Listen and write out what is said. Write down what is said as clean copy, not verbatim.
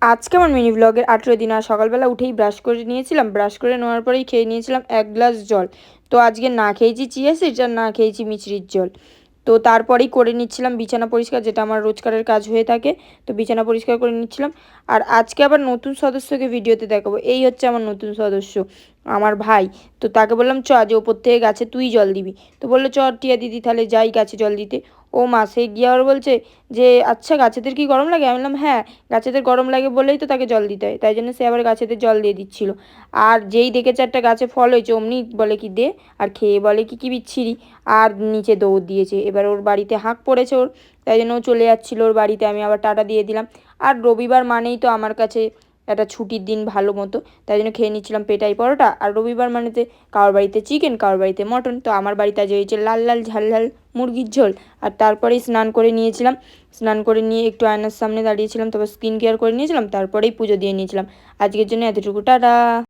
আজকে আমার মিনি ব্লগের 18 দিন। আর সকালবেলা উঠেই ব্রাশ করে নিয়েছিলাম, ব্রাশ করে নেওয়ার পরেই খেয়ে নিয়েছিলাম 1 গ্লাস জল। তো আজকে না খেয়েছি চিয়া সিডস আর না খেয়েছি মিছরির জল। তো তারপরেই করে নিচ্ছিলাম বিছানা পরিষ্কার, যেটা আমার রোজকারের কাজ হয়ে থাকে। তো বিছানা পরিষ্কার করে নিচ্ছিলাম। আর আজকে আবার নতুন সদস্যকে ভিডিওতে দেখাবো। এই হচ্ছে আমার নতুন সদস্য, আমার ভাই। তো তাকে বললাম চ যে ওপর থেকে গাছে তুই জল দিবি। তো বললো চ টিয়া দিদি তাহলে যাই গাছে জল দিতে। ও মা সে গিয়ে আবার বলছে যে আচ্ছা গাছেদের কি গরম লাগে? আমি বললাম হ্যাঁ, গাছেদের গরম লাগে বলেই তো তাকে জল দিতে হয়। তাই জন্য সে আবার গাছেদের জল দিয়ে দিচ্ছিল। আর যেই দেখেছে একটা গাছে ফল হয়েছে অমনি বলে কি দে, আর খেয়ে বলে কি কি বিচ্ছিরি, আর নিচে দৌড় দিয়েছে। এবার ওর বাড়িতে হাঁক পড়েছে ওর, তাই জন্য ও চলে যাচ্ছিল ওর বাড়িতে। আমি আবার টাটা দিয়ে দিলাম। আর রবিবার মানেই তো আমার কাছে একটা ছুটির দিন ভালো মতো, তাই জন্য খেয়ে নিচ্ছিলাম পেটাই পরোটা। আর রবিবার মানেতে কারোর বাড়িতে চিকেন, কারোর বাড়িতে মটন। তো আমার বাড়িতে আজ হয়েছে লাল লাল ঝাল ঝাল মুরগির ঝোল। আর তারপরেই স্নান করে নিয়েছিলাম। স্নান করে নিয়ে একটু আয়নার সামনে দাঁড়িয়েছিলাম, তারপর স্কিন কেয়ার করে নিয়েছিলাম, তারপরেই পুজো দিয়ে নিয়েছিলাম। আজকের জন্য এতটুকু, টাটা।